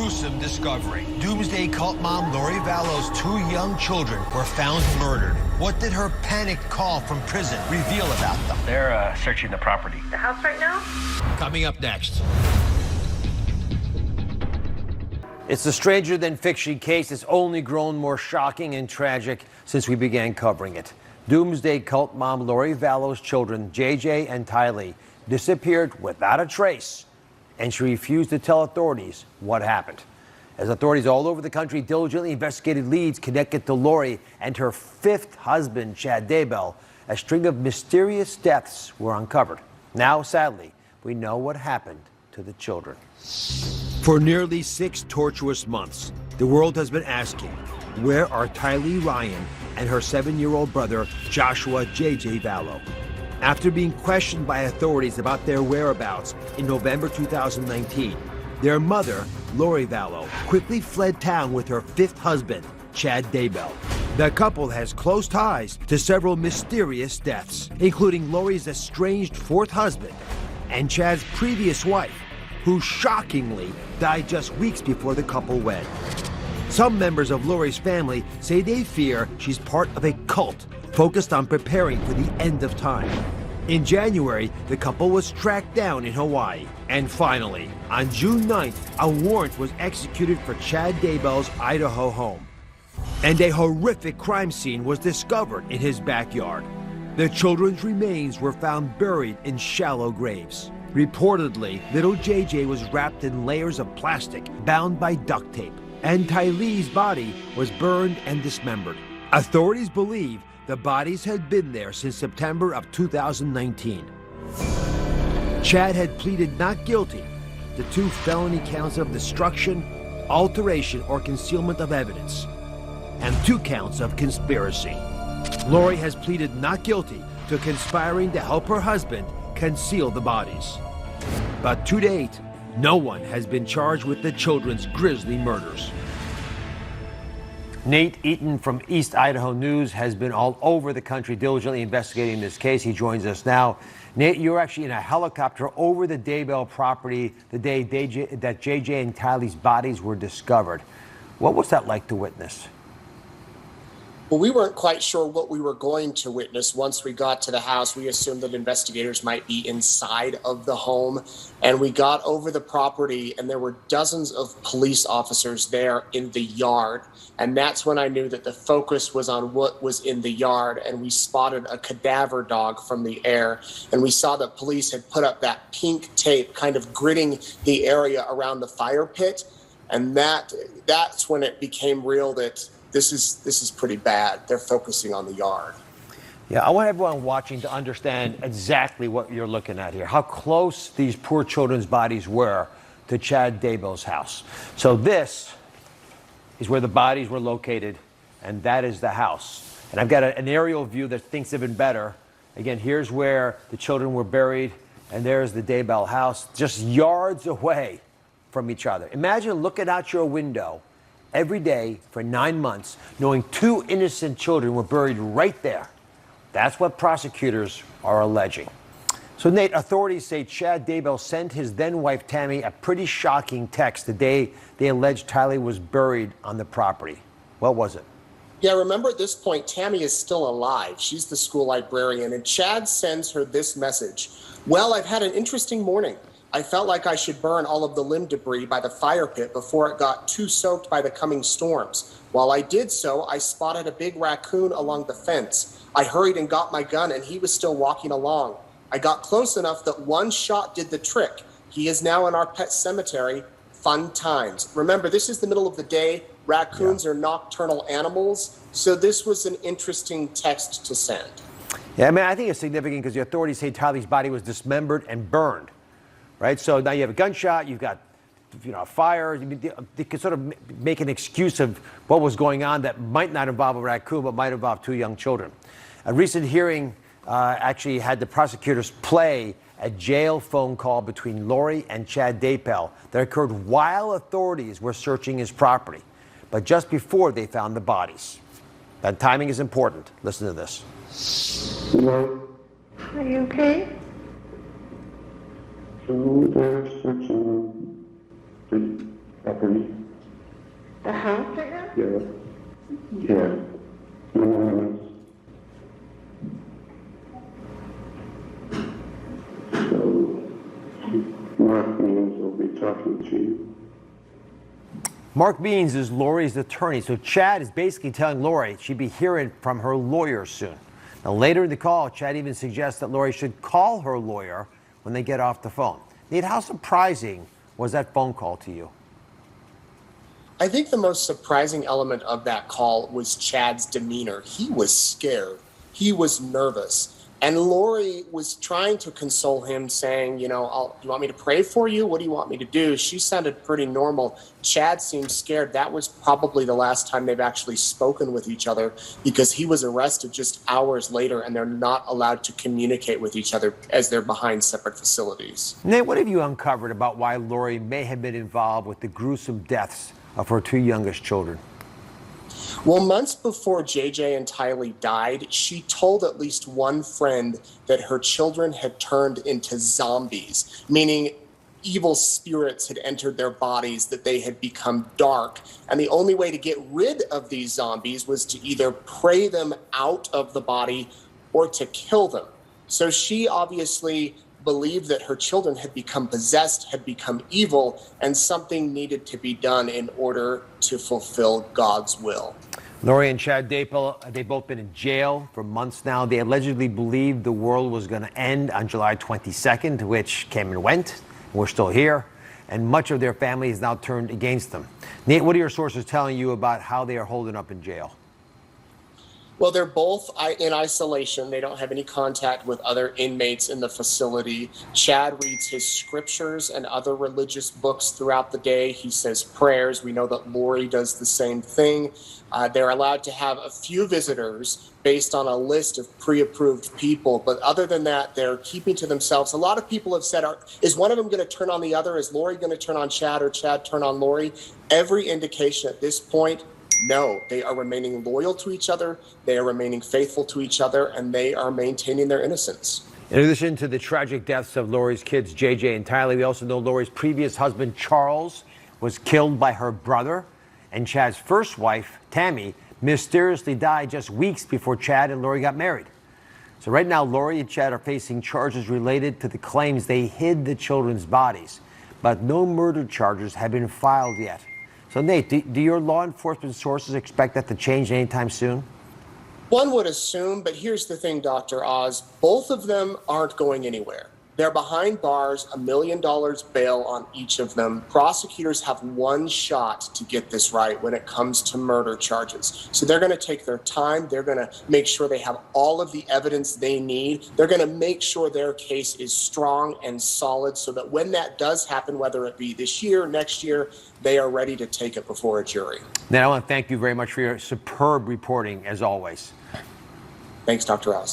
gruesome discovery. Doomsday cult mom Lori Vallow's 2 young children were found murdered. What did her panicked call from prison reveal about them? They're searching the property. The house right now? Coming up next. It's a stranger-than-fiction case that's only grown more shocking and tragic since we began covering it. Doomsday cult mom Lori Vallow's children, JJ and Tylee, disappeared without a trace, and she refused to tell authorities what happened. As authorities all over the country diligently investigated leads connected to Lori and her 5th husband, Chad Daybell, a string of mysterious deaths were uncovered. Now, sadly, we know what happened to the children. For nearly 6 tortuous months, the world has been asking, where are Tylee Ryan and her 7-year-old brother, Joshua JJ Vallow? After being questioned by authorities about their whereabouts in November 2019, their mother, Lori Vallow, quickly fled town with her 5th husband, Chad Daybell. The couple has close ties to several mysterious deaths, including Lori's estranged 4th husband and Chad's previous wife, who shockingly died just weeks before the couple wed. Some members of Lori's family say they fear she's part of a cult focused on preparing for the end of time. In January, the couple was tracked down in Hawaii. And finally, on June 9th, a warrant was executed for Chad Daybell's Idaho home. And a horrific crime scene was discovered in his backyard. The children's remains were found buried in shallow graves. Reportedly, little JJ was wrapped in layers of plastic bound by duct tape, and Tylee's body was burned and dismembered. Authorities believe the bodies had been there since September of 2019. Chad had pleaded not guilty to 2 felony counts of destruction, alteration, or concealment of evidence, and 2 counts of conspiracy. Lori has pleaded not guilty to conspiring to help her husband conceal the bodies. But to date, no one has been charged with the children's grisly murders. Nate Eaton from East Idaho News has been all over the country diligently investigating this case. He joins us now. Nate, you were actually in a helicopter over the Daybell property the day that JJ and Tylee's bodies were discovered. What was that like to witness? Well, we weren't quite sure what we were going to witness. Once we got to the house, we assumed that investigators might be inside of the home. And we got over the property, and there were dozens of police officers there in the yard. And that's when I knew that the focus was on what was in the yard. And we spotted a cadaver dog from the air. And we saw that police had put up that pink tape kind of gridding the area around the fire pit. And that's when it became real that this is pretty bad. They're focusing on the yard. Yeah, I want everyone watching to understand exactly what you're looking at here, how close these poor children's bodies were to Chad Daybell's house. So this is where the bodies were located, and that is the house. And I've got an aerial view that thinks even better. Again, here's where the children were buried, and there's the Daybell house, just yards away from each other. Imagine looking out your window every day for 9 months, knowing 2 innocent children were buried right there. That's what prosecutors are alleging. So, Nate, authorities say Chad Daybell sent his then-wife Tammy a pretty shocking text the day they alleged Tylee was buried on the property. What was it? Yeah, remember at this point, Tammy is still alive. She's the school librarian, and Chad sends her this message. Well, I've had an interesting morning. I felt like I should burn all of the limb debris by the fire pit before it got too soaked by the coming storms. While I did so, I spotted a big raccoon along the fence. I hurried and got my gun, and he was still walking along. I got close enough that one shot did the trick. He is now in our pet cemetery. Fun times. Remember, this is the middle of the day. Raccoons are nocturnal animals, so this was an interesting text to send. Yeah, I mean, I think it's significant because the authorities say Tylee's body was dismembered and burned. Right, so now you have a gunshot, you've got, a fire. They could sort of make an excuse of what was going on that might not involve a raccoon, but might involve 2 young children. A recent hearing actually had the prosecutors play a jail phone call between Lori and Chad Daybell that occurred while authorities were searching his property, but just before they found the bodies. That timing is important. Listen to this. Hello. Are you okay? property. The house right now? Yeah. Yeah. So, Mark Means will be talking to you. Mark Means is Lori's attorney, so Chad is basically telling Lori she'd be hearing from her lawyer soon. Now, later in the call, Chad even suggests that Lori should call her lawyer when they get off the phone. Nate, how surprising was that phone call to you? I think the most surprising element of that call was Chad's demeanor. He was scared. He was nervous. And Lori was trying to console him, saying, you know, you want me to pray for you? What do you want me to do? She sounded pretty normal. Chad seemed scared. That was probably the last time they've actually spoken with each other, because he was arrested just hours later and they're not allowed to communicate with each other as they're behind separate facilities. Nate, what have you uncovered about why Lori may have been involved with the gruesome deaths of her two youngest children? Well, months before JJ and Tylee died, she told at least one friend that her children had turned into zombies, meaning evil spirits had entered their bodies, that they had become dark. And the only way to get rid of these zombies was to either pray them out of the body or to kill them. So she obviously believed that her children had become possessed, had become evil, and something needed to be done in order to fulfill God's will. Lori and Chad Daybell, they've both been in jail for months now. They allegedly believed the world was going to end on July 22nd, which came and went. We're still here, and much of their family has now turned against them. Nate, what are your sources telling you about how they are holding up in jail? Well, they're both in isolation. They don't have any contact with other inmates in the facility. Chad reads his scriptures and other religious books throughout the day. He says prayers. We know that Lori does the same thing. They're allowed to have a few visitors based on a list of pre-approved people. But other than that, they're keeping to themselves. A lot of people have said, is one of them going to turn on the other? Is Lori going to turn on Chad or Chad turn on Lori? Every indication at this point, no, they are remaining loyal to each other, they are remaining faithful to each other, and they are maintaining their innocence. In addition to the tragic deaths of Lori's kids, JJ and Tylee, we also know Lori's previous husband, Charles, was killed by her brother, and Chad's first wife, Tammy, mysteriously died just weeks before Chad and Lori got married. So right now, Lori and Chad are facing charges related to the claims they hid the children's bodies, but no murder charges have been filed yet. So, Nate, do your law enforcement sources expect that to change anytime soon? One would assume, but here's the thing, Dr. Oz. Both of them aren't going anywhere. They're behind bars, $1 million bail on each of them. Prosecutors have one shot to get this right when it comes to murder charges. So they're going to take their time. They're going to make sure they have all of the evidence they need. They're going to make sure their case is strong and solid so that when that does happen, whether it be this year, next year, they are ready to take it before a jury. Nate, I want to thank you very much for your superb reporting, as always. Thanks, Dr. Oz.